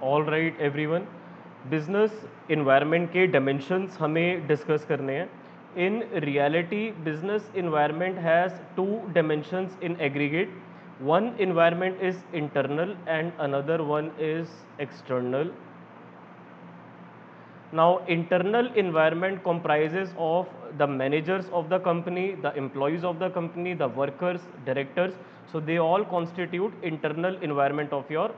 All right everyone, business environment के dimensions हमें discuss करने हैं. In reality business environment has to dimensions in aggregate. one environment is internal and another one is external. Now internal environment comprises of the managers of the company, the employees of the company, the workers, directors. So they all constitute internal environment of your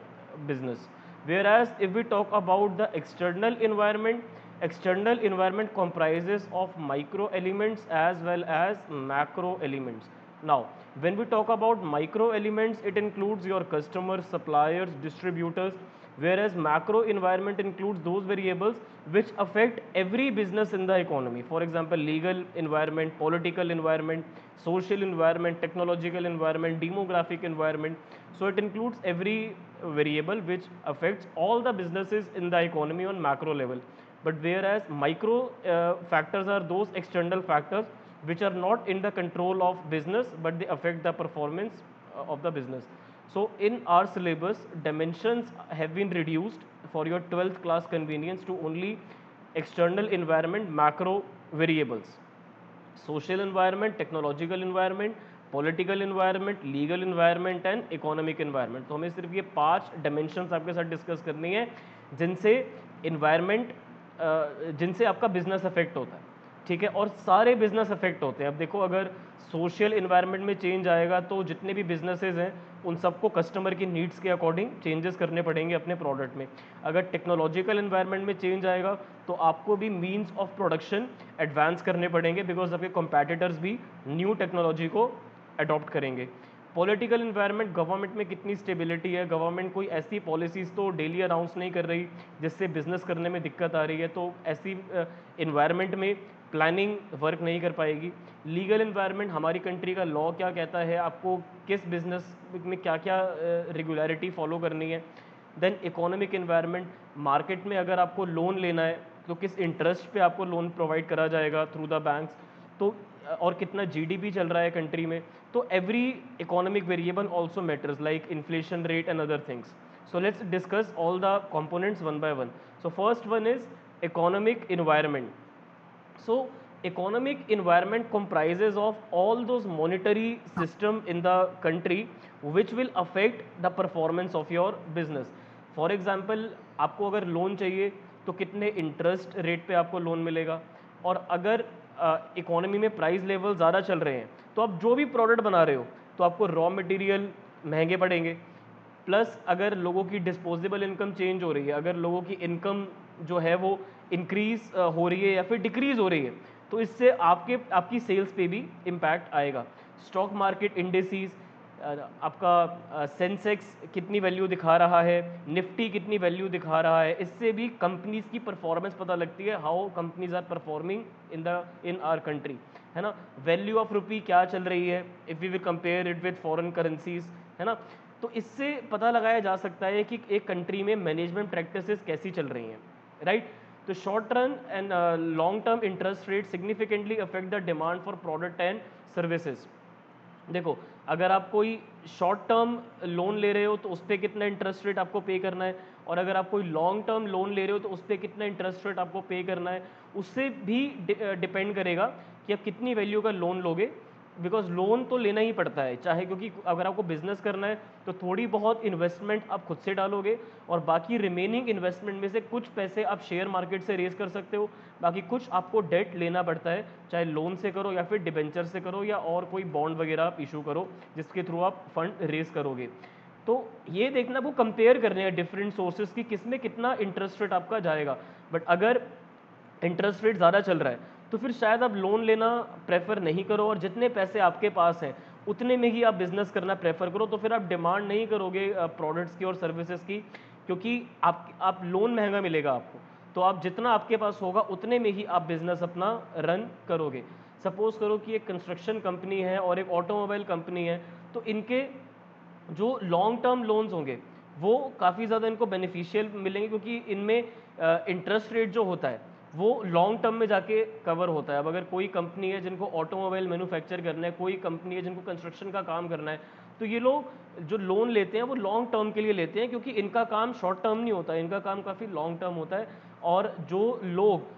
business. Whereas if we talk about the external environment comprises of micro elements as well as macro elements. Now when we talk about micro elements, it includes your customers, suppliers, distributors, whereas macro environment includes those variables which affect every business in the economy. For example, legal environment, political environment, social environment, technological environment, demographic environment. So it includes every variable which affects all the businesses in the economy on macro level. But whereas micro factors are those external factors which are not in the control of business but they affect the performance of the business. So in our syllabus, dimensions have been reduced for your 12th class convenience to only external environment, macro variables, social environment, technological environment, political environment, legal environment and economic environment. तो हमें सिर्फ ये 5 dimensions आपके साथ discuss करनी है जिनसे environment जिनसे आपका बिजनेस अफेक्ट होता है. ठीक है, और सारे बिजनेस अफेक्ट होते हैं. अब देखो, अगर सोशल इन्वायरमेंट में चेंज आएगा तो जितने भी बिजनेसेस हैं उन सबको कस्टमर की नीड्स के अकॉर्डिंग चेंजेस करने पड़ेंगे अपने प्रोडक्ट में. अगर टेक्नोलॉजिकल इन्वायरमेंट में चेंज आएगा तो आपको भी मीन्स ऑफ प्रोडक्शन एडवांस करने पड़ेंगे बिकॉज आपके कॉम्पैटिटर्स भी न्यू टेक्नोलॉजी को अडॉप्ट करेंगे. पॉलिटिकल इन्वायरमेंट, गवर्नमेंट में कितनी स्टेबिलिटी है, गवर्नमेंट कोई ऐसी पॉलिसीज़ तो डेली अनाउंस नहीं कर रही जिससे बिजनेस करने में दिक्कत आ रही है, तो ऐसी इन्वायरमेंट में प्लानिंग वर्क नहीं कर पाएगी. लीगल इन्वायरमेंट, हमारी कंट्री का लॉ क्या कहता है, आपको किस बिजनेस में क्या क्या रेगुलरिटी फॉलो करनी है. देन इकोनॉमिक इन्वायरमेंट, मार्केट में अगर आपको लोन लेना है तो किस इंटरेस्ट पे आपको लोन प्रोवाइड करा जाएगा थ्रू द बैंक्स, तो और कितना जीडीपी चल रहा है कंट्री में. तो every economic variable also matters like inflation rate and other things. So let's discuss all the components one by one. So first one is economic environment. So economic environment comprises of all those monetary system in the country which will affect the performance of your business. For example, आपको अगर loan चाहिए तो कितने interest rate पे आपको loan मिलेगा, और अगर इकोनॉमी में प्राइस लेवल ज़्यादा चल रहे हैं तो आप जो भी प्रोडक्ट बना रहे हो तो आपको रॉ मटेरियल महंगे पड़ेंगे. प्लस अगर लोगों की डिस्पोजेबल इनकम चेंज हो रही है, अगर लोगों की इनकम जो है वो इंक्रीज हो रही है या फिर डिक्रीज हो रही है, तो इससे आपकी सेल्स पे भी इम्पैक्ट आएगा. स्टॉक मार्केट इंडेसीज, आपका सेंसेक्स कितनी वैल्यू दिखा रहा है, निफ्टी कितनी वैल्यू दिखा रहा है, इससे भी कंपनीज की परफॉर्मेंस पता लगती है, how companies are performing in our country, है ना. वैल्यू ऑफ रुपी क्या चल रही है if we will compare it with foreign currencies, है ना. तो इससे पता लगाया जा सकता है कि एक कंट्री में मैनेजमेंट प्रैक्टिसेस कैसी चल रही हैं, राइट. तो short term and long term interest rate significantly affect the demand for product and services. देखो, अगर आप कोई शॉर्ट टर्म लोन ले रहे हो तो उस पर कितना इंटरेस्ट रेट आपको पे करना है, और अगर आप कोई लॉन्ग टर्म लोन ले रहे हो तो उस पर कितना इंटरेस्ट रेट आपको पे करना है, उससे भी डिपेंड करेगा कि आप कितनी वैल्यू का लोन लोगे. बिकॉज लोन तो लेना ही पड़ता है चाहे, क्योंकि अगर आपको बिजनेस करना है तो थोड़ी बहुत इन्वेस्टमेंट आप खुद से डालोगे और बाकी रिमेनिंग इन्वेस्टमेंट में से कुछ पैसे आप शेयर मार्केट से रेज कर सकते हो, बाकी कुछ आपको डेट लेना पड़ता है, चाहे लोन से करो या फिर डिबेंचर से करो या और कोई बॉन्ड वगैरह आप इशू करो जिसके थ्रू आप फंड रेज करोगे. तो ये देखना, वो कंपेयर करने हैं डिफरेंट सोर्सेज की किस में कितना इंटरेस्ट रेट आपका जाएगा. बट अगर इंटरेस्ट रेट ज़्यादा चल रहा है तो फिर शायद आप लोन लेना प्रेफर नहीं करो, और जितने पैसे आपके पास हैं उतने में ही आप बिजनेस करना प्रेफर करो. तो फिर आप डिमांड नहीं करोगे प्रोडक्ट्स की और सर्विसेज की, क्योंकि आप लोन महंगा मिलेगा आपको, तो आप जितना आपके पास होगा उतने में ही आप बिजनेस अपना रन करोगे. सपोज करो कि एक कंस्ट्रक्शन कंपनी है और एक ऑटोमोबाइल कंपनी है, तो इनके जो लॉन्ग टर्म लोन्स होंगे वो काफ़ी ज़्यादा इनको बेनिफिशियल मिलेंगे, क्योंकि इनमें इंटरेस्ट रेट जो होता है वो लॉन्ग टर्म में जाके कवर होता है. अब अगर कोई कंपनी है जिनको ऑटोमोबाइल मैन्युफैक्चर करना है, कोई कंपनी है जिनको कंस्ट्रक्शन का काम करना है, तो ये लोग जो लोन लेते हैं वो लॉन्ग टर्म के लिए लेते हैं, क्योंकि इनका काम शॉर्ट टर्म नहीं होता है, इनका काम काफ़ी लॉन्ग टर्म होता है। और जो लोग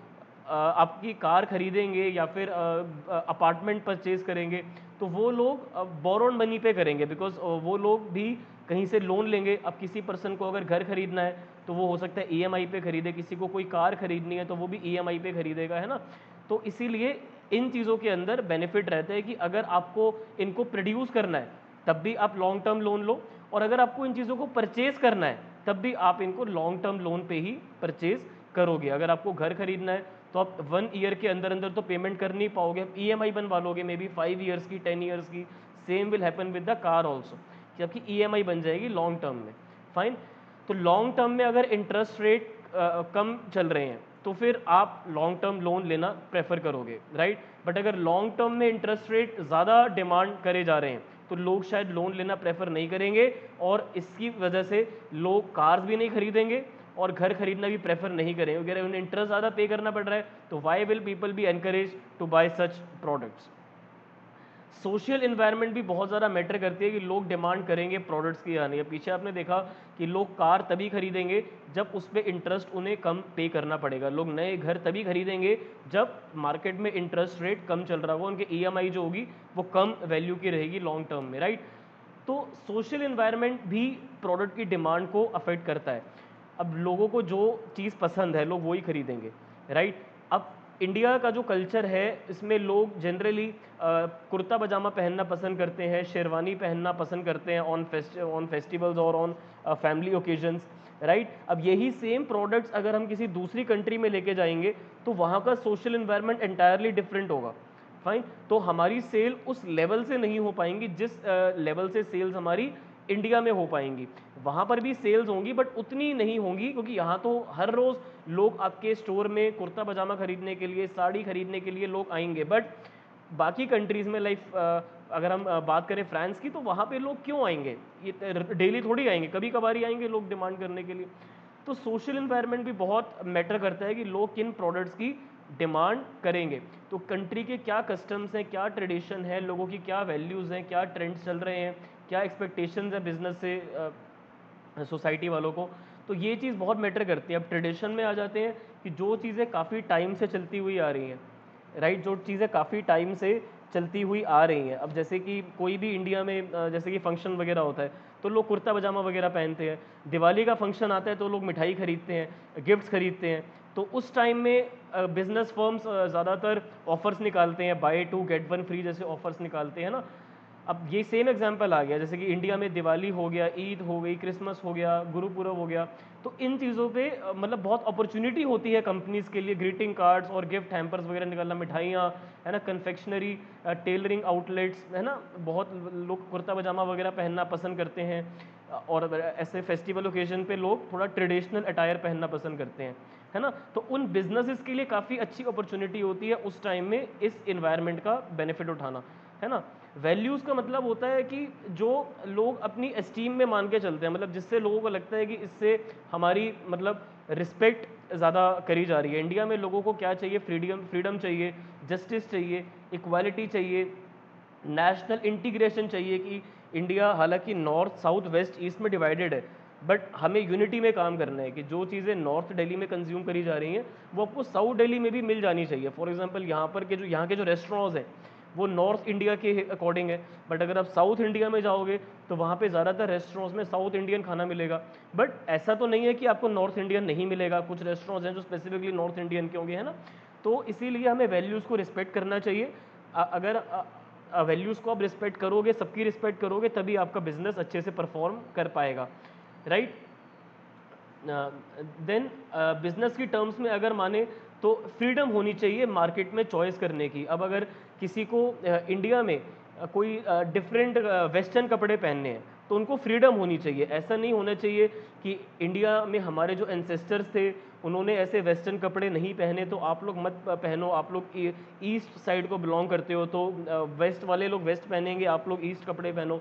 आपकी कार खरीदेंगे या फिर अपार्टमेंट परचेज करेंगे, तो वो लोग बोरोड मनी पे करेंगे, बिकॉज वो लोग भी कहीं से लोन लेंगे। अब किसी पर्सन को अगर घर खरीदना है तो वो हो सकता है ईएमआई पे खरीदे, किसी को कोई कार खरीदनी है तो वो भी ईएमआई पे खरीदेगा, है ना। तो इसीलिए इन चीज़ों के अंदर बेनिफिट रहता है कि अगर आपको इनको प्रोड्यूस करना है तब भी आप लॉन्ग टर्म लोन लो, और अगर आपको इन चीज़ों को परचेज करना है तब भी आप इनको लॉन्ग टर्म लोन पे ही परचेज करोगे। अगर आपको घर खरीदना है तो आप 1 ईयर के अंदर अंदर तो पेमेंट कर नहीं पाओगे, आप ईएमआई बनवा लोगे मे बी 5 ईयर्स की, 10 ईयर्स की। Same will happen with the car also, कि आपकी ईएमआई बन जाएगी लॉन्ग टर्म में। फाइन। तो लॉन्ग टर्म में अगर इंटरेस्ट रेट कम चल रहे हैं तो फिर आप लॉन्ग टर्म लोन लेना प्रेफर करोगे, राइट। बट अगर लॉन्ग टर्म में इंटरेस्ट रेट ज़्यादा डिमांड करे जा रहे हैं तो लोग शायद लोन लेना प्रेफर नहीं करेंगे, और इसकी वजह से लोग कार्स भी नहीं खरीदेंगे और घर खरीदना भी प्रेफर नहीं करेंगे, अगर उन्हें इंटरेस्ट ज़्यादा पे करना पड़ रहा है। तो why will people be encourage to buy such products. Social environment भी बहुत ज़्यादा मैटर करती है कि लोग डिमांड करेंगे प्रोडक्ट्स की या नहीं। पीछे आपने देखा कि लोग कार तभी खरीदेंगे जब उस पर इंटरेस्ट उन्हें कम पे करना पड़ेगा, लोग नए घर तभी खरीदेंगे जब मार्केट में इंटरेस्ट रेट कम चल रहा होगा, उनके ईएमआई जो होगी वो कम वैल्यू की रहेगी लॉन्ग टर्म में, राइट। तो सोशल इन्वायरमेंट भी प्रोडक्ट की डिमांड को अफेक्ट करता है। अब लोगों को जो चीज़ पसंद है लोग वही खरीदेंगे, राइट। अब इंडिया का जो कल्चर है इसमें लोग जनरली कुर्ता पजामा पहनना पसंद करते हैं, शेरवानी पहनना पसंद करते हैं ऑन फेस्टिवल्स और ऑन फैमिली ओकेजन्स, राइट। अब यही सेम प्रोडक्ट्स अगर हम किसी दूसरी कंट्री में लेके जाएंगे तो वहाँ का सोशल इन्वायरमेंट एंटायरली डिफरेंट होगा। फाइन। तो हमारी सेल उस लेवल से नहीं हो पाएंगी जिस लेवल से सेल्स हमारी इंडिया में हो पाएंगी। वहाँ पर भी सेल्स होंगी बट उतनी नहीं होंगी, क्योंकि यहाँ तो हर रोज़ लोग आपके स्टोर में कुर्ता पजामा खरीदने के लिए, साड़ी खरीदने के लिए लोग आएंगे। बट बाकी कंट्रीज़ में लाइक अगर हम बात करें फ्रांस की, तो वहाँ पे लोग क्यों आएंगे, ये डेली थोड़ी आएंगे, कभी कभार ही आएंगे लोग डिमांड करने के लिए। तो सोशल इन्वायरमेंट भी बहुत मैटर करता है कि लोग किन प्रोडक्ट्स की डिमांड करेंगे। तो कंट्री के क्या कस्टम्स हैं, क्या ट्रेडिशन है, लोगों की क्या वैल्यूज़ हैं, क्या ट्रेंड्स चल रहे हैं, क्या एक्सपेक्टेशंस है बिजनेस से सोसाइटी वालों को, तो ये चीज़ बहुत मैटर करती है। अब ट्रेडिशन में आ जाते हैं कि जो चीज़ें काफ़ी टाइम से चलती हुई आ रही हैं, राइट, जो चीज़ें काफ़ी टाइम से चलती हुई आ रही हैं। अब जैसे कि कोई भी इंडिया में जैसे कि फंक्शन वगैरह होता है तो लोग कुर्ता पजामा वगैरह पहनते हैं, दिवाली का फंक्शन आता है तो लोग मिठाई खरीदते हैं, गिफ्ट्स खरीदते हैं। तो उस टाइम में बिजनेस फर्म्स ज़्यादातर ऑफर्स निकालते हैं, बाय 2 गेट 1 फ्री जैसे ऑफर्स निकालते हैं ना। अब ये सेम एग्जांपल आ गया, जैसे कि इंडिया में दिवाली हो गया, ईद हो गई, क्रिसमस हो गया, गुरुपुरब हो गया, तो इन चीज़ों पे मतलब बहुत अपॉर्चुनिटी होती है कंपनीज़ के लिए, ग्रीटिंग कार्ड्स और गिफ्ट हैम्पर्स वगैरह निकालना, मिठाइयाँ, है ना, कन्फेक्शनरी, टेलरिंग आउटलेट्स, है ना, बहुत लोग कुर्ता पजामा वगैरह पहनना पसंद करते हैं। और ऐसे फेस्टिवल ओकेजन पे लोग थोड़ा ट्रेडिशनल अटायर पहनना पसंद करते हैं, है ना। तो उन बिजनेसेस के लिए काफ़ी अच्छी अपॉर्चुनिटी होती है उस टाइम में इस इन्वायरमेंट का बेनिफिट उठाना, है ना। वैल्यूज़ का मतलब होता है कि जो लोग अपनी एस्टीम में मान के चलते हैं, मतलब जिससे लोगों को लगता है कि इससे हमारी मतलब रिस्पेक्ट ज़्यादा करी जा रही है। इंडिया में लोगों को क्या चाहिए, फ्रीडम चाहिए, जस्टिस चाहिए, इक्वालिटी चाहिए, नेशनल इंटीग्रेशन चाहिए। कि इंडिया हालांकि नॉर्थ साउथ वेस्ट ईस्ट में डिवाइडेड है, बट हमें यूनिटी में काम करना है कि जो चीज़ें नॉर्थ दिल्ली में कंज्यूम करी जा रही हैं वो आपको साउथ दिल्ली में भी मिल जानी चाहिए। फॉर एग्जांपल यहाँ के जो रेस्टोरेंट्स हैं वो नॉर्थ इंडिया के अकॉर्डिंग है, बट अगर आप साउथ इंडिया में जाओगे तो वहाँ पे ज़्यादातर रेस्टोरेंट्स में साउथ इंडियन खाना मिलेगा। बट ऐसा तो नहीं है कि आपको नॉर्थ इंडियन नहीं मिलेगा, कुछ रेस्टोरेंट्स हैं जो स्पेसिफिकली नॉर्थ इंडियन के होंगे, है ना। तो इसीलिए हमें वैल्यूज़ को रिस्पेक्ट करना चाहिए। अगर वैल्यूज़ को आप रिस्पेक्ट करोगे, सबकी रिस्पेक्ट करोगे, तभी आपका बिजनेस अच्छे से परफॉर्म कर पाएगा, राइट। देन बिजनेस की टर्म्स में अगर माने तो फ्रीडम होनी चाहिए मार्केट में चॉइस करने की। अब अगर किसी को इंडिया में कोई डिफरेंट वेस्टर्न कपड़े पहनने हैं तो उनको फ्रीडम होनी चाहिए। ऐसा नहीं होना चाहिए कि इंडिया में हमारे जो एंसेस्टर्स थे उन्होंने ऐसे वेस्टर्न कपड़े नहीं पहने तो आप लोग मत पहनो, आप लोग ईस्ट साइड को बिलोंग करते हो तो वेस्ट वाले लोग वेस्ट पहनेंगे, आप लोग ईस्ट कपड़े पहनो।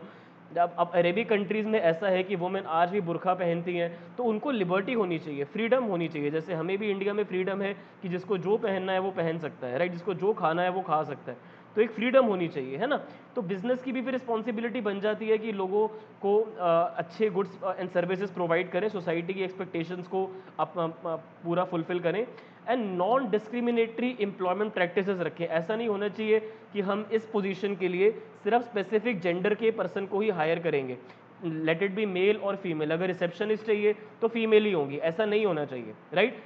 अब अरेबिक कंट्रीज़ में ऐसा है कि वुमेन आज भी बुरखा पहनती हैं, तो उनको लिबर्टी होनी चाहिए, फ्रीडम होनी चाहिए। जैसे हमें भी इंडिया में फ्रीडम है कि जिसको जो पहनना है वो पहन सकता है, राइट, जिसको जो खाना है वो खा सकता है। तो एक फ्रीडम होनी चाहिए, है ना। तो बिजनेस की भी फिर रिस्पॉन्सिबिलिटी बन जाती है कि लोगों को अच्छे गुड्स एंड सर्विसेज प्रोवाइड करें, सोसाइटी की एक्सपेक्टेशंस को पूरा फुलफिल करें, and non discriminatory employment practices रखें। ऐसा नहीं होना चाहिए कि हम इस पोजीशन के लिए सिर्फ स्पेसिफिक जेंडर के पर्सन को ही हायर करेंगे, लेट इट बी मेल और फीमेल। अगर रिसेप्शनिस्ट चाहिए तो फीमेल ही होंगी, ऐसा नहीं होना चाहिए, राइट।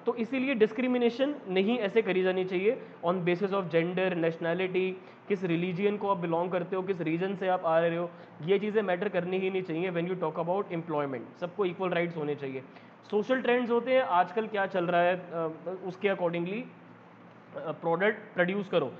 तो इसीलिए डिस्क्रिमिनेशन नहीं ऐसे करी जानी चाहिए on basis of gender, nationality, किस रिलीजियन को आप बिलोंग करते हो, किस रीजन से आप आ रहे हो, ये चीज़ें मैटर करनी ही नहीं चाहिए when you talk about employment. सबको इक्वल राइट्स होने चाहिए। सोशल ट्रेंड्स होते हैं आजकल क्या चल रहा है, उसके अकॉर्डिंगली प्रोडक्ट प्रोड्यूस करो।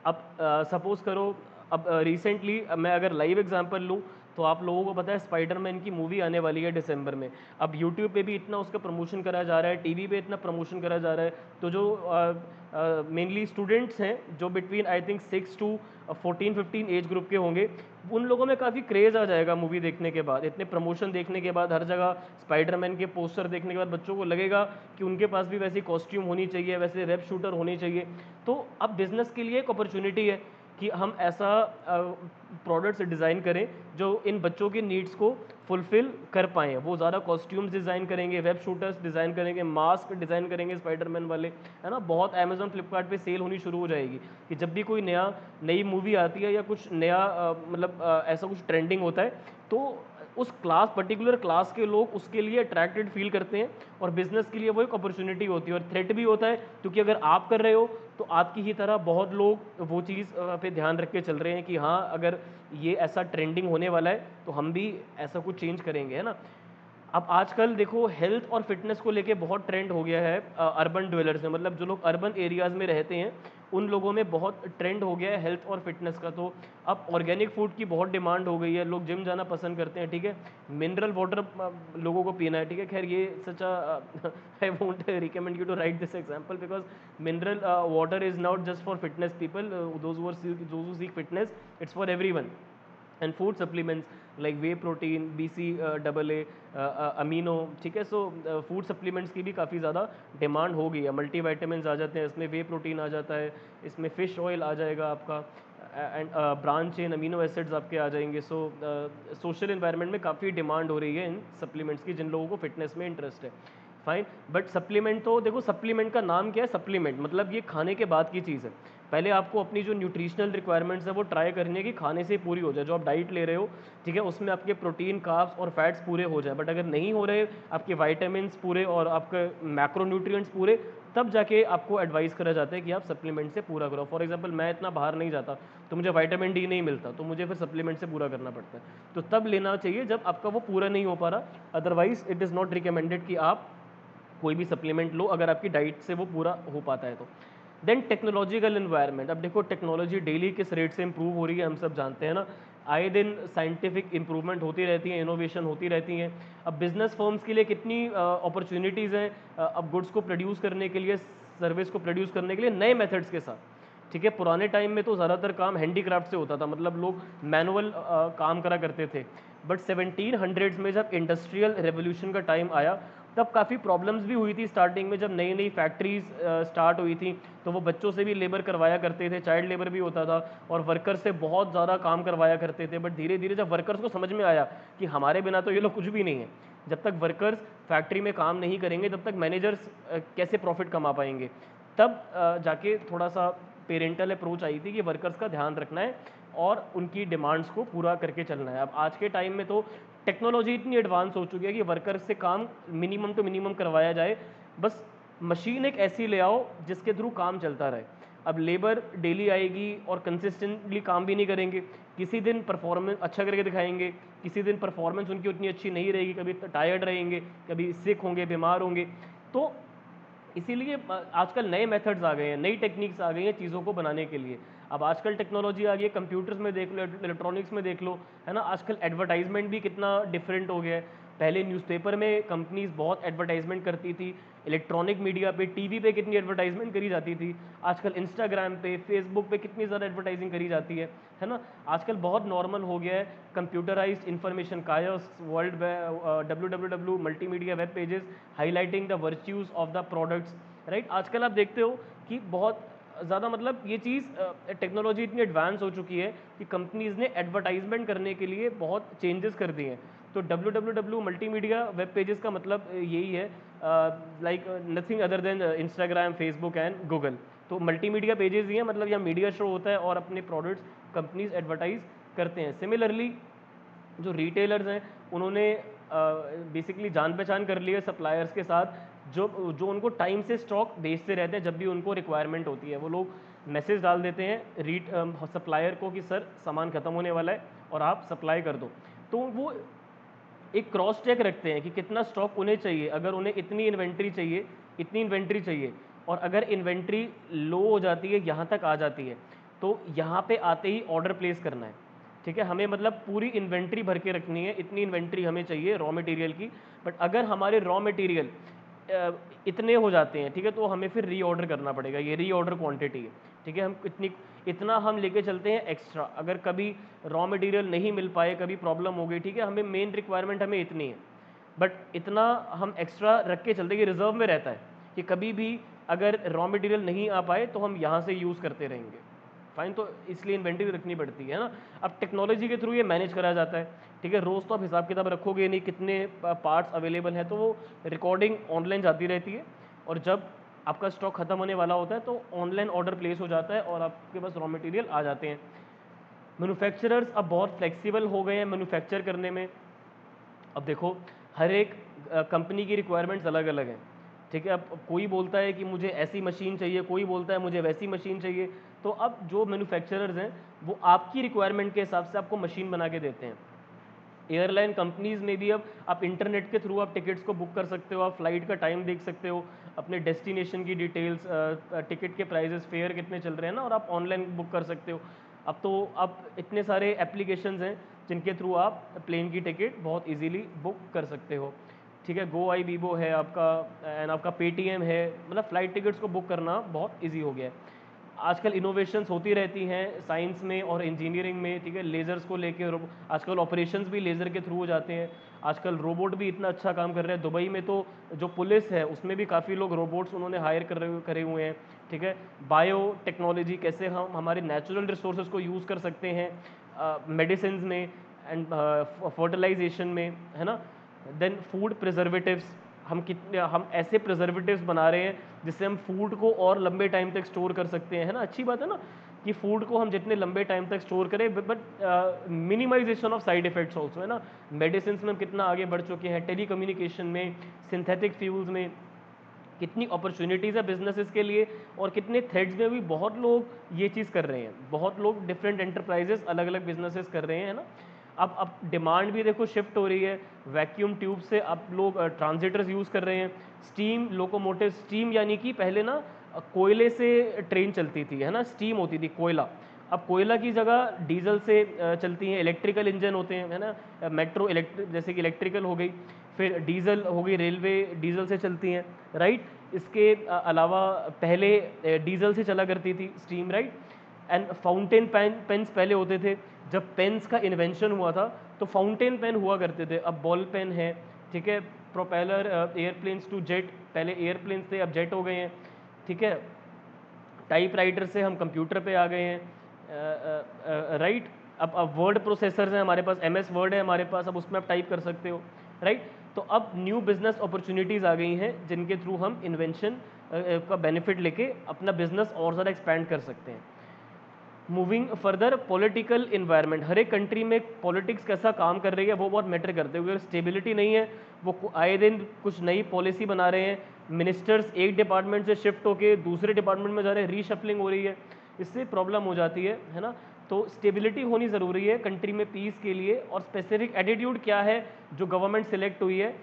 अब सपोज करो, अब रिसेंटली मैं अगर लाइव एग्जांपल लूँ तो आप लोगों को पता है स्पाइडरमैन की मूवी आने वाली है दिसंबर में। अब यूट्यूब पे भी इतना उसका प्रमोशन करा जा रहा है, टीवी पे इतना प्रमोशन करा जा रहा है, तो जो मेनली स्टूडेंट्स हैं जो between I think 6 to 14-15 age group के होंगे, उन लोगों में काफ़ी क्रेज़ आ जाएगा मूवी देखने के बाद। इतने प्रमोशन देखने के बाद, हर जगह स्पाइडरमैन के पोस्टर देखने के बाद बच्चों को लगेगा कि उनके पास भी वैसी कॉस्ट्यूम होनी चाहिए, वैसे वेब शूटर होनी चाहिए। तो अब बिजनेस के लिए एक अपॉर्चुनिटी है कि हम ऐसा प्रोडक्ट्स डिज़ाइन करें जो इन बच्चों की नीड्स को फुलफिल कर पाएँ। वो ज़्यादा कॉस्ट्यूम्स डिज़ाइन करेंगे, वेब शूटर्स डिज़ाइन करेंगे, मास्क डिज़ाइन करेंगे स्पाइडरमैन वाले, है ना। बहुत अमेजोन फ्लिपकार्ट पे सेल होनी शुरू हो जाएगी कि जब भी कोई नई मूवी आती है या कुछ नया ऐसा कुछ ट्रेंडिंग होता है, तो उस पर्टिकुलर क्लास के लोग उसके लिए अट्रैक्टेड फील करते हैं, और बिजनेस के लिए वो एक अपॉर्चुनिटी होती है और थ्रेट भी होता है, क्योंकि अगर आप कर रहे हो तो आपकी ही तरह बहुत लोग वो चीज़ पे ध्यान रख के चल रहे हैं कि हाँ, अगर ये ऐसा ट्रेंडिंग होने वाला है तो हम भी ऐसा कुछ चेंज करेंगे, है ना। अब आजकल देखो हेल्थ और फिटनेस को लेके बहुत ट्रेंड हो गया है अर्बन ड्वेलर्स में, मतलब जो लोग अर्बन एरियाज़ में रहते हैं उन लोगों में बहुत ट्रेंड हो गया है हेल्थ और फिटनेस का। तो अब ऑर्गेनिक फूड की बहुत डिमांड हो गई है, लोग जिम जाना पसंद करते हैं, ठीक है। मिनरल वाटर लोगों को पीना है, ठीक है। खैर ये सच I won't recommend you to write this example because mineral water is not just for fitness people, those who seek fitness, it's for everyone. And food supplements like whey protein, BCAA, amino, ठीक है। So food supplements की भी काफ़ी ज़्यादा demand हो गई है। Multivitamins आ जाते हैं इसमें, वे प्रोटीन आ जाता है इसमें, फ़िश ऑयल आ जाएगा आपका, and branch chain amino acids आपके आ जाएंगे। सो सोशल इन्वायरमेंट में काफ़ी डिमांड हो रही है इन सप्लीमेंट्स की, जिन लोगों को फिटनेस में इंटरेस्ट है, फाइन। बट सप्लीमेंट तो देखो, सप्लीमेंट का नाम क्या है, सप्लीमेंट मतलब ये खाने के बाद की चीज़ है। पहले आपको अपनी जो न्यूट्रिशनल रिक्वायरमेंट्स है वो ट्राई करनी है कि खाने से पूरी हो जाए। जो आप डाइट ले रहे हो, ठीक है, उसमें आपके प्रोटीन, कार्ब्स और फैट्स पूरे हो जाए। बट अगर नहीं हो रहे आपके वाइटामिन्स पूरे और आपके मैक्रोन्यूट्रिएंट्स पूरे, तब जाके आपको एडवाइस करा जाता है कि आप सप्लीमेंट से पूरा करो। फॉर एग्जांपल मैं इतना बाहर नहीं जाता तो मुझे विटामिन डी नहीं मिलता, तो मुझे फिर सप्लीमेंट से पूरा करना पड़ता है। तो तब लेना चाहिए जब आपका वो पूरा नहीं हो पा रहा, otherwise it is not recommended कि आप कोई भी सप्लीमेंट लो अगर आपकी डाइट से वो पूरा हो पाता है तो। देन टेक्नोलॉजिकल इन्वायरमेंट, अब देखो टेक्नोलॉजी डेली किस रेट से इंप्रूव हो रही है हम सब जानते हैं ना। आए दिन साइंटिफिक इंप्रूवमेंट होती रहती है, इनोवेशन होती रहती है। अब बिजनेस फर्म्स के लिए कितनी अपॉर्चुनिटीज़ हैं अब गुड्स को प्रोड्यूस करने के लिए, सर्विस को प्रोड्यूस करने के लिए नए मेथड्स के साथ, ठीक है। पुराने टाइम में तो ज़्यादातर काम हैंडीक्राफ्ट से होता था, मतलब लोग मैनुअल काम करा करते थे। बट 1700s में जब इंडस्ट्रियल रेवोल्यूशन का टाइम आया, तब काफ़ी प्रॉब्लम्स भी हुई थी स्टार्टिंग में। जब नई नई फैक्ट्रीज स्टार्ट हुई थी तो वो बच्चों से भी लेबर करवाया करते थे, चाइल्ड लेबर भी होता था, और वर्कर्स से बहुत ज़्यादा काम करवाया करते थे। बट धीरे धीरे जब वर्कर्स को समझ में आया कि हमारे बिना तो ये लोग कुछ भी नहीं है, जब तक वर्कर्स फैक्ट्री में काम नहीं करेंगे तब तक मैनेजर्स कैसे प्रॉफिट कमा पाएंगे, तब जाके थोड़ा सा पेरेंटल अप्रोच आई थी कि वर्कर्स का ध्यान रखना है और उनकी डिमांड्स को पूरा करके चलना है। अब आज के टाइम में तो टेक्नोलॉजी इतनी एडवांस हो चुकी है कि वर्कर से काम मिनिमम टू मिनिमम करवाया जाए, बस मशीन एक ऐसी ले आओ जिसके थ्रू काम चलता रहे। अब लेबर डेली आएगी और कंसिस्टेंटली काम भी नहीं करेंगे, किसी दिन परफॉर्मेंस अच्छा करके दिखाएंगे, किसी दिन परफॉर्मेंस उनकी उतनी अच्छी नहीं रहेगी, कभी टायर्ड रहेंगे, कभी सिक होंगे, बीमार होंगे। तो इसीलिए आजकल नए मेथड्स आ गए हैं, नई टेक्निक्स आ गई हैं चीज़ों को बनाने के लिए। अब आजकल टेक्नोलॉजी आ गई है, कंप्यूटर्स में देख लो, इलेक्ट्रॉनिक्स में देख लो, है ना। आजकल एडवर्टाइजमेंट भी कितना डिफरेंट हो गया है। पहले न्यूज़पेपर में कंपनीज बहुत एडवर्टाइजमेंट करती थी, इलेक्ट्रॉनिक मीडिया पे, टीवी पे कितनी एडवर्टाइजमेंट करी जाती थी, आजकल इंस्टाग्राम पे, फेसबुक पे कितनी ज़्यादा एडवर्टाइजिंग करी जाती है ना। आजकल बहुत नॉर्मल हो गया है computerised information chaos world, www multimedia web pages highlighting the virtues of the products, right. आजकल आप देखते हो कि बहुत ज़्यादा मतलब ये चीज़ टेक्नोलॉजी इतनी एडवांस हो चुकी है कि कंपनीज़ ने एडवर्टाइजमेंट करने के लिए बहुत चेंजेस कर दिए हैं। तो www मल्टीमीडिया वेब पेजेस का मतलब यही है, like nothing other than Instagram, Facebook and Google. तो मल्टीमीडिया पेजेस ही हैं, मतलब यहाँ मीडिया शो होता है और अपने प्रोडक्ट्स कंपनीज एडवर्टाइज करते हैं। सिमिलरली जो रिटेलर्स हैं उन्होंने बेसिकली जान पहचान कर ली है सप्लायर्स के साथ, जो जो उनको टाइम से स्टॉक बेचते रहते हैं। जब भी उनको रिक्वायरमेंट होती है वो लोग मैसेज डाल देते हैं सप्लायर को कि सर सामान ख़त्म होने वाला है और आप सप्लाई कर दो। तो वो एक क्रॉस चेक रखते हैं कि कितना स्टॉक उन्हें चाहिए, अगर उन्हें इतनी इन्वेंट्री चाहिए और अगर इन्वेंट्री लो हो जाती है, यहाँ तक आ जाती है, तो यहाँ पे आते ही ऑर्डर प्लेस करना है। ठीक है, हमें मतलब पूरी इन्वेंट्री भर के रखनी है, इतनी इन्वेंट्री हमें चाहिए रॉ मटेरियल की। बट अगर हमारे रॉ मटेरियल इतने हो जाते हैं, ठीक है, तो हमें फिर रीऑर्डर करना पड़ेगा, ये रीऑर्डर क्वांटिटी है। ठीक है, हम इतना हम लेके चलते हैं एक्स्ट्रा। अगर कभी रॉ मटेरियल नहीं मिल पाए, कभी प्रॉब्लम हो गई, ठीक है, हमें मेन रिक्वायरमेंट हमें इतनी है, बट इतना हम एक्स्ट्रा रख के चलते हैं कि रिजर्व में रहता है कि कभी भी अगर रॉ मटेरियल नहीं आ पाए तो हम यहाँ से यूज़ करते रहेंगे। फाइन, तो इसलिए इन्वेंट्री रखनी पड़ती है ना। अब टेक्नोलॉजी के थ्रू ये मैनेज करा जाता है। ठीक है, रोज़ तो आप हिसाब किताब रखोगे नहीं कितने पार्ट्स अवेलेबल हैं, तो वो रिकॉर्डिंग ऑनलाइन जाती रहती है और जब आपका स्टॉक खत्म होने वाला होता है तो ऑनलाइन ऑर्डर प्लेस हो जाता है और आपके पास रॉ मटेरियल आ जाते हैं। मैन्युफैक्चरर्स अब बहुत फ्लेक्सिबल हो गए हैं मैन्युफैक्चर करने में। अब देखो, हर एक कंपनी की रिक्वायरमेंट्स अलग अलग हैं। ठीक है, अब कोई बोलता है कि मुझे ऐसी मशीन चाहिए, कोई बोलता है मुझे वैसी मशीन चाहिए। तो अब जो मैन्युफैक्चरर्स हैं वो आपकी रिक्वायरमेंट के हिसाब से आपको मशीन बना के देते हैं। एयरलाइन कंपनीज में भी अब आप इंटरनेट के थ्रू आप टिकट्स को बुक कर सकते हो, आप फ्लाइट का टाइम देख सकते हो, अपने डेस्टिनेशन की डिटेल्स, टिकट के प्राइजेस, फेयर कितने चल रहे हैं ना, और आप ऑनलाइन बुक कर सकते हो। अब तो अब इतने सारे एप्लीकेशंस हैं जिनके थ्रू आप प्लेन की टिकट बहुत इजीली बुक कर सकते हो। ठीक है, गो आई बीबो है आपका, एंड आपका पेटीएम है, मतलब फ़्लाइट टिकट्स को बुक करना बहुत ईजी हो गया है। आजकल इनोवेशंस होती रहती हैं साइंस में और इंजीनियरिंग में। ठीक है, लेज़र्स को लेके आजकल ऑपरेशंस भी लेज़र के थ्रू हो जाते हैं। आजकल रोबोट भी इतना अच्छा काम कर रहे हैं। दुबई में तो जो पुलिस है उसमें भी काफ़ी लोग रोबोट्स उन्होंने हायर करे हुए हैं। ठीक है, बायो टेक्नोलॉजी, कैसे हम हमारे नेचुरल रिसोर्सेज को यूज़ कर सकते हैं मेडिसिन में एंड फर्टिलाइजेशन में, है ना। देन फूड प्रिजर्वेटिव्स, हम ऐसे प्रिजर्वेटिव्स बना रहे हैं जिससे हम फूड को और लंबे टाइम तक स्टोर कर सकते हैं, है ना। अच्छी बात है ना कि फूड को हम जितने लंबे टाइम तक स्टोर करें, but minimization of side effects also, है ना। मेडिसिन में हम कितना आगे बढ़ चुके हैं, टेली कम्युनिकेशन में, सिंथेटिक फ्यूल्स में कितनी अपॉर्चुनिटीज़ है बिजनेसेस के लिए, और कितने थ्रेड्स में भी बहुत लोग ये चीज़ कर रहे हैं। बहुत लोग डिफरेंट एंटरप्राइजेस अलग अलग बिजनेसेस कर रहे हैं, है ना। अब डिमांड भी देखो शिफ्ट हो रही है। वैक्यूम ट्यूब से अब लोग ट्रांजिटर्स यूज़ कर रहे हैं। स्टीम लोकोमोटिव, स्टीम यानी कि पहले ना कोयले से ट्रेन चलती थी, है ना, स्टीम होती थी, कोयला। अब कोयला की जगह डीजल से चलती हैं, इलेक्ट्रिकल इंजन होते हैं, है ना। मेट्रो इलेक्ट्रिक, जैसे कि इलेक्ट्रिकल हो गई, फिर डीजल हो गई, रेलवे डीजल से चलती हैं, राइट। इसके अलावा पहले डीजल से चला करती थी steam, right. And fountain pens पहले होते थे। जब पेन्स का इन्वेंशन हुआ था तो फाउंटेन पेन हुआ करते थे, अब बॉल पेन है। ठीक है, प्रोपेलर एयरप्लेन्स टू जेट, पहले एयरप्लेन्स थे अब जेट हो गए हैं। ठीक है, टाइप राइटर से हम कंप्यूटर पे आ गए हैं, राइट। अब वर्ड प्रोसेसर्स हैं हमारे पास, MS वर्ड है हमारे पास, अब उसमें आप टाइप कर सकते हो, राइट। तो अब न्यू बिजनेस अपॉर्चुनिटीज़ आ गई हैं जिनके थ्रू हम इन्वेंशन का बेनिफिट लेके अपना बिजनेस और ज़्यादा एक्सपैंड कर सकते हैं। मूविंग फर्दर, पॉलिटिकल इन्वायरमेंट, हर एक कंट्री में पॉलिटिक्स कैसा काम कर रही है वो बहुत मैटर करते हैं। अगर स्टेबिलिटी नहीं है, वो आए दिन कुछ नई पॉलिसी बना रहे हैं, मिनिस्टर्स एक डिपार्टमेंट से शिफ्ट होकर दूसरे डिपार्टमेंट में जा रहे हैं, रीशफलिंग हो रही है, इससे प्रॉब्लम हो जाती है ना। तो स्टेबिलिटी होनी ज़रूरी है कंट्री में पीस के लिए। और स्पेसिफिक एटीट्यूड क्या है जो गवर्नमेंट सिलेक्ट हुई है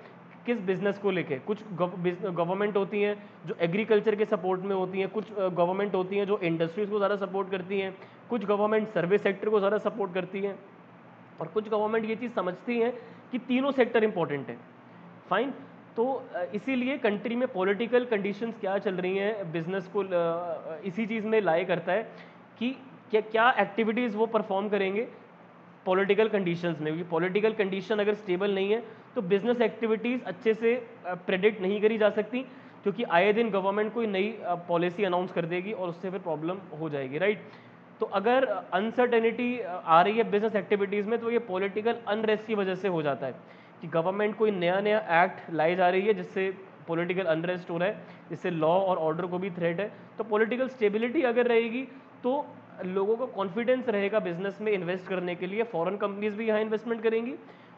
किस बिजनेस को लेके। कुछ गवर्नमेंट होती हैं जो एग्रीकल्चर के सपोर्ट में होती हैं, कुछ गवर्नमेंट होती हैं जो इंडस्ट्रीज़ को ज़्यादा सपोर्ट करती हैं, कुछ गवर्नमेंट सर्विस सेक्टर को ज़्यादा सपोर्ट करती हैं, और कुछ गवर्नमेंट ये चीज़ समझती हैं कि तीनों सेक्टर इंपॉर्टेंट है। फाइन, तो इसीलिए कंट्री में पॉलिटिकल कंडीशंस क्या चल रही हैं बिजनेस को इसी चीज़ में लाई करता है कि क्या क्या एक्टिविटीज़ वो परफॉर्म करेंगे पॉलिटिकल कंडीशंस में। क्योंकि पॉलिटिकल कंडीशन अगर स्टेबल नहीं है तो बिजनेस एक्टिविटीज़ अच्छे से प्रेडिक्ट नहीं करी जा सकती। क्योंकि आए दिन गवर्नमेंट कोई नई पॉलिसी अनाउंस कर देगी और उससे फिर प्रॉब्लम हो जाएगी, राइट। तो अगर अनसर्टेनिटी आ रही है बिजनेस एक्टिविटीज़ में, तो ये पॉलिटिकल अनरेस्ट की वजह से हो जाता है कि गवर्नमेंट कोई नया नया एक्ट लाई जा रही है जिससे पॉलिटिकल अनरेस्ट हो रहा है, जिससे लॉ और ऑर्डर को भी थ्रेट है। तो पॉलिटिकल स्टेबिलिटी अगर रहेगी तो लोगों को कॉन्फिडेंस रहेगा बिजनेस में इन्वेस्ट करने के लिए, फॉरेन कंपनीज भी यहाँ इन्वेस्टमेंट करेंगी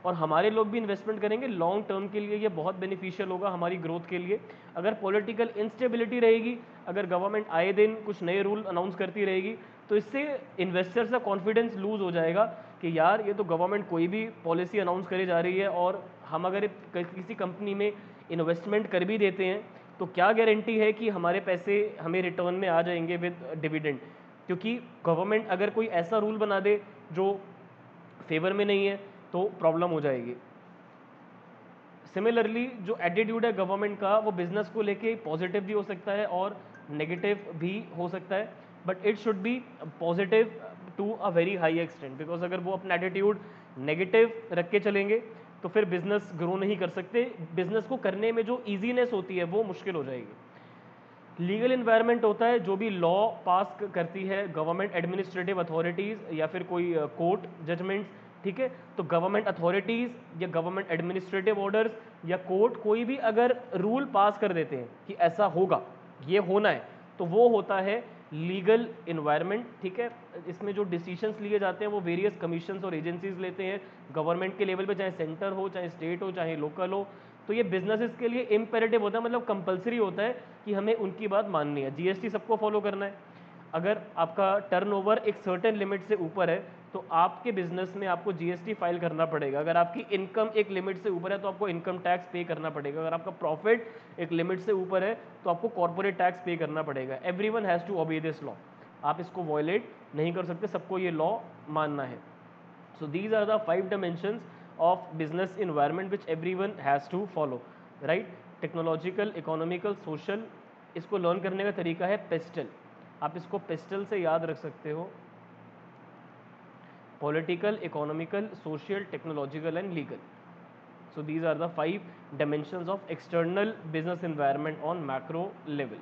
और हमारे लोग भी इन्वेस्टमेंट करेंगे। लॉन्ग टर्म के लिए ये बहुत बेनिफिशियल होगा हमारी ग्रोथ के लिए। अगर पॉलिटिकल इंस्टेबिलिटी रहेगी, अगर गवर्नमेंट आए दिन कुछ नए रूल अनाउंस करती रहेगी, तो इससे इन्वेस्टर्स का कॉन्फिडेंस लूज हो जाएगा कि यार ये तो गवर्नमेंट कोई भी पॉलिसी अनाउंस करी जा रही है और हम अगर किसी कंपनी में इन्वेस्टमेंट कर भी देते हैं तो क्या गारंटी है कि हमारे पैसे हमें रिटर्न में आ जाएंगे विद डिविडेंड। क्योंकि गवर्नमेंट अगर कोई ऐसा रूल बना दे जो फेवर में नहीं है तो प्रॉब्लम हो जाएगी। सिमिलरली जो एटीट्यूड है गवर्नमेंट का वो बिजनेस को लेके पॉजिटिव भी हो सकता है और नेगेटिव भी हो सकता है, but it should be positive to a very high extent, because अगर वो अपना एटीट्यूड नेगेटिव रख के चलेंगे तो फिर बिजनेस ग्रो नहीं कर सकते। बिजनेस को करने में जो ईजीनेस होती है वो मुश्किल हो जाएगी। लीगल इन्वायरमेंट होता है जो भी लॉ पास करती है गवर्नमेंट एडमिनिस्ट्रेटिव अथॉरिटीज़ या फिर कोई कोर्ट जजमेंट्स, ठीक है। तो गवर्नमेंट अथॉरिटीज़ या गवर्नमेंट एडमिनिस्ट्रेटिव ऑर्डर्स या कोर्ट कोई भी अगर रूल पास कर देते हैं कि ऐसा होगा, ये होना है, तो वो होता है लीगल इन्वायरमेंट, ठीक है। इसमें जो डिसीजंस लिए जाते हैं वो वेरियस कमीशंस और एजेंसीज लेते हैं गवर्नमेंट के लेवल पे, चाहे सेंटर हो, चाहे स्टेट हो, चाहे लोकल हो। तो ये बिजनेसेस के लिए इम्पेरेटिव होता है, मतलब कंपलसरी होता है कि हमें उनकी बात माननी है। जीएसटी सबको फॉलो करना है। अगर आपका टर्नओवर एक सर्टेन लिमिट से ऊपर है तो आपके बिजनेस में आपको जीएसटी फाइल करना पड़ेगा। अगर आपकी इनकम एक लिमिट से ऊपर है तो आपको इनकम टैक्स पे करना पड़ेगा। अगर आपका प्रॉफिट एक लिमिट से ऊपर है तो आपको कॉर्पोरेट टैक्स पे करना पड़ेगा। Everyone has to obey this law, आप इसको वॉयलेट नहीं कर सकते, सबको ये लॉ मानना है। So these are the 5 dimensions of business environment which everyone has to follow, right? Technological, economical, social. इसको लर्न करने का तरीका है पेस्टल, आप इसको पेस्टल से याद रख सकते हो। Political, economical, social, technological and legal. So these are the 5 dimensions of external business environment on macro level.